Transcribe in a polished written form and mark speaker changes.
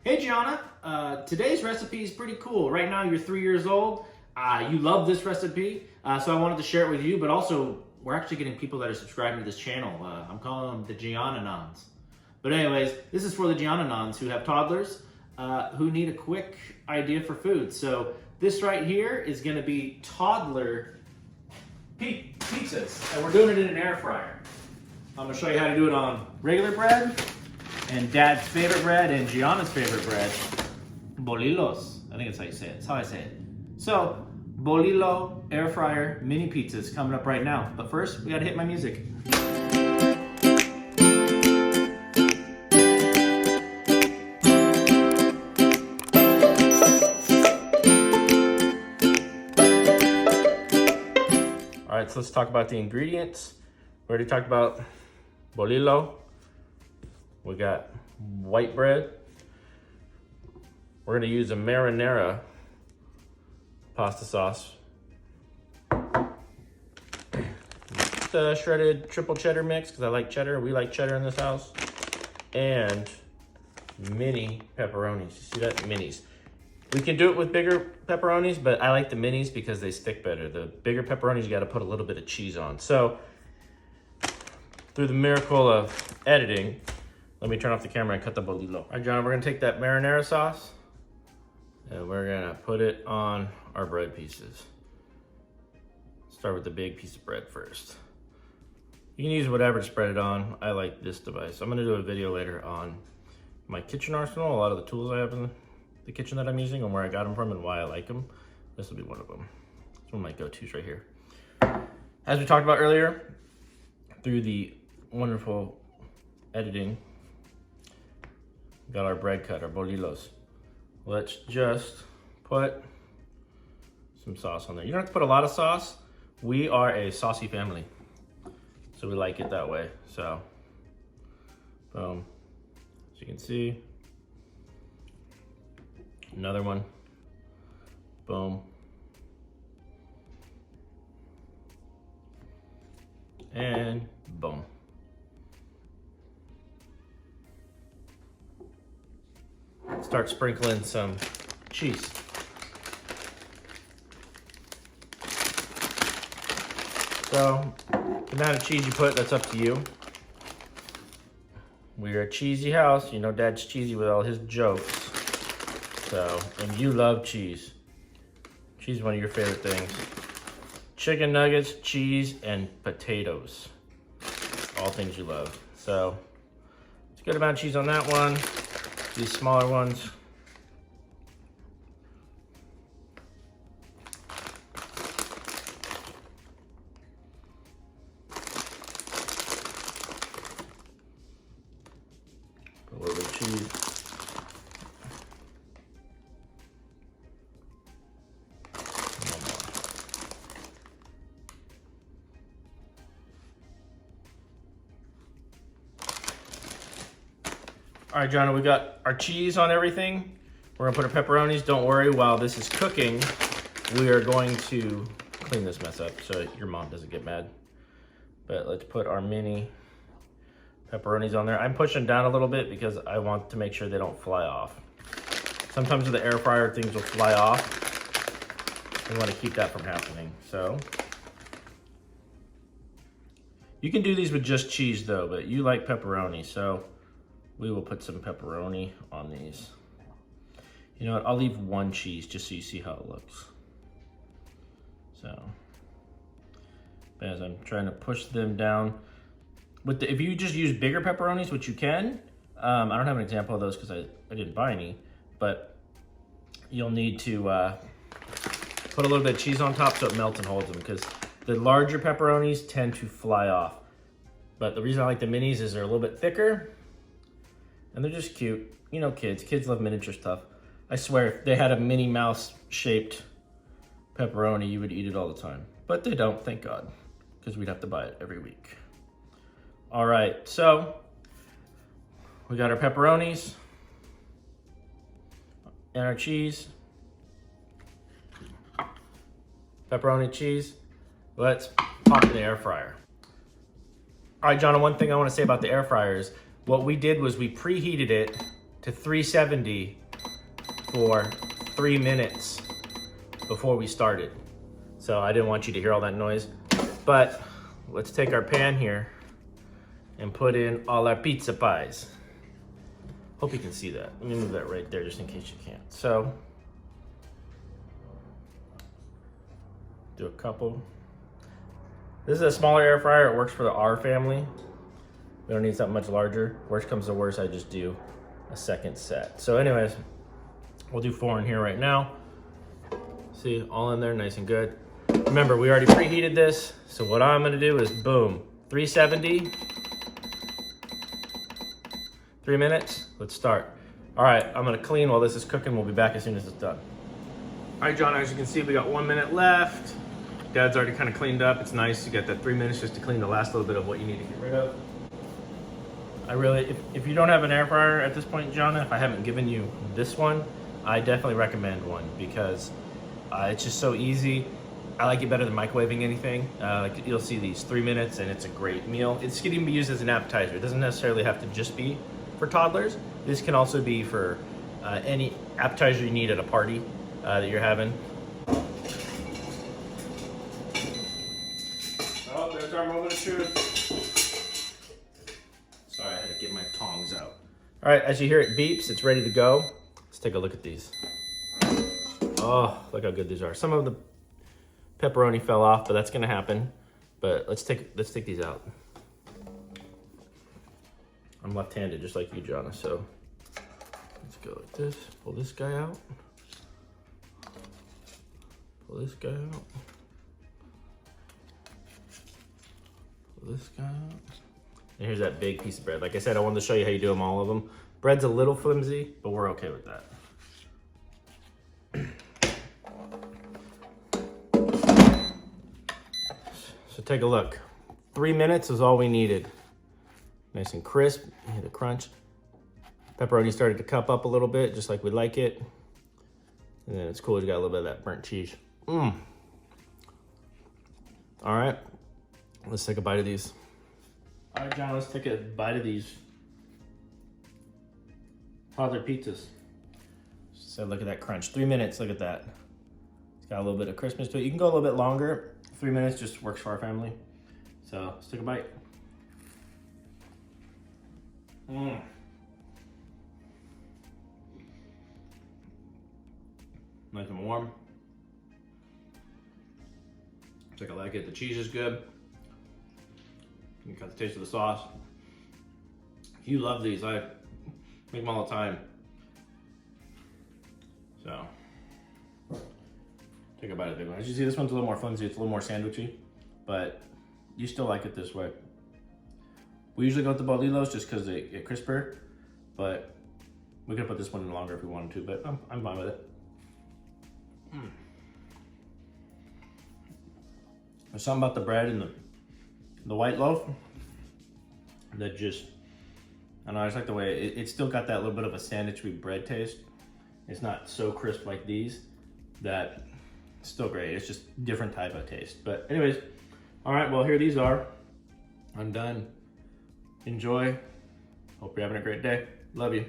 Speaker 1: Hey Gianna, today's recipe is pretty cool. Right now you're 3 years old. You love this recipe, so I wanted to share it with you, but also we're actually getting people that are subscribing to this channel. I'm calling them the Giannanons. But anyways, this is for the Giannanons who have toddlers who need a quick idea for food. So this right here is gonna be toddler pizzas, and we're doing it in an air fryer. I'm gonna show you how to do it on regular bread, and Dad's favorite bread, and Gianna's favorite bread, bolillos. I think that's how you say it. That's how I say it. So, bolillo air fryer mini pizzas coming up right now. But first, we gotta hit my music. All right, so let's talk about the ingredients. We already talked about bolillo. We got white bread. We're gonna use a marinara pasta sauce. The shredded triple cheddar mix, because I like cheddar. We like cheddar in this house. And mini pepperonis. You see that? Minis. We can do it with bigger pepperonis, but I like the minis because they stick better. The bigger pepperonis, you gotta put a little bit of cheese on. So, through the miracle of editing, let me turn off the camera and cut the bolillo. All right, John, we're gonna take that marinara sauce and we're gonna put it on our bread pieces. Start with the big piece of bread first. You can use whatever to spread it on. I like this device. I'm gonna do a video later on my kitchen arsenal, a lot of the tools I have in the kitchen that I'm using and where I got them from and why I like them. This will be one of them. It's one of my go-tos right here. As we talked about earlier, through the wonderful editing, got our bread cut, our bolillos. Let's just put some sauce on there. You don't have to put a lot of sauce. We are a saucy family, so we like it that way. So, boom. As you can see, another one. Boom. And boom. Start sprinkling some cheese. So, the amount of cheese you put, that's up to you. We're a cheesy house. You know Dad's cheesy with all his jokes. So, and you love cheese. Cheese is one of your favorite things. Chicken nuggets, cheese, and potatoes. All things you love. So, it's a good amount of cheese on that one. These smaller ones. Put a little bit of cheese. All right, John, we got our cheese on everything. We're gonna put our pepperonis. Don't worry, while this is cooking, we are going to clean this mess up so your mom doesn't get mad. But let's put our mini pepperonis on there. I'm pushing down a little bit because I want to make sure they don't fly off. Sometimes with the air fryer, things will fly off. We wanna keep that from happening, so. You can do these with just cheese though, but you like pepperoni, so we will put some pepperoni on these. You know what, I'll leave one cheese just so you see how it looks. So, as I'm trying to push them down. If you just use bigger pepperonis, which you can, I don't have an example of those because I didn't buy any, but you'll need to put a little bit of cheese on top so it melts and holds them, because the larger pepperonis tend to fly off. But the reason I like the minis is they're a little bit thicker, and they're just cute. You know kids love miniature stuff. I swear, if they had a Minnie Mouse shaped pepperoni, you would eat it all the time. But they don't, thank God, because we'd have to buy it every week. All right, so we got our pepperonis and our cheese. Pepperoni, cheese. Let's pop in the air fryer. All right, John, one thing I want to say about the air fryer is what we did was we preheated it to 370 for 3 minutes before we started. So I didn't want you to hear all that noise. But let's take our pan here and put in all our pizza pies. Hope you can see that. Let me move that right there just in case you can't. So, do a couple. This is a smaller air fryer. It works for the R family. We don't need something much larger. Worst comes to worst, I just do a second set. So anyways, we'll do 4 in here right now. See, all in there, nice and good. Remember, we already preheated this. So what I'm gonna do is boom, 370. 3 minutes, let's start. All right, I'm gonna clean while this is cooking. We'll be back as soon as it's done. All right, John, as you can see, we got 1 minute left. Dad's already kind of cleaned up. It's nice, you got that 3 minutes just to clean the last little bit of what you need to get rid of. I really, if you don't have an air fryer at this point, John, if I haven't given you this one, I definitely recommend one because it's just so easy. I like it better than microwaving anything. Like you'll see these 3 minutes and it's a great meal. It's getting to be used as an appetizer. It doesn't necessarily have to just be for toddlers. This can also be for any appetizer you need at a party that you're having. Oh, there's our moment of truth. Sorry, I had to get my tongs out. All right, as you hear it beeps, it's ready to go. Let's take a look at these. Oh, look how good these are. Some of the pepperoni fell off, but that's gonna happen. But let's take these out. I'm left-handed, just like you, Jonna, so let's go like this. Pull this guy out. Pull this guy out. Pull this guy out. And here's that big piece of bread. Like I said, I wanted to show you how you do them, all of them. Bread's a little flimsy, but we're okay with that. So take a look. 3 minutes is all we needed. Nice and crisp, you hear the crunch. Pepperoni started to cup up a little bit, just like we like it. And then it's cool, it's got a little bit of that burnt cheese. All right, let's take a bite of these. All right, John, let's take a bite of these toddler pizzas. So look at that crunch, 3 minutes, look at that. It's got a little bit of crispness to it. You can go a little bit longer. 3 minutes just works for our family. So let's take a bite. Nice and warm. It's like I like it. The cheese is good. You got the taste of the sauce. If you love these, I make them all the time. So, take a bite of the big one. As you see, this one's a little more flimsy. It's a little more sandwichy, but you still like it this way. We usually go with the bolillos just because they get crisper, but we could put this one in longer if we wanted to, but I'm fine with it. There's something about the bread and the white loaf that just, I don't know, I just like the way it's still got that little bit of a sandwichy bread taste. It's not so crisp like these, that it's still great. It's just different type of taste. But anyways, all right, well, here these are. I'm done. Enjoy. Hope you're having a great day. Love you.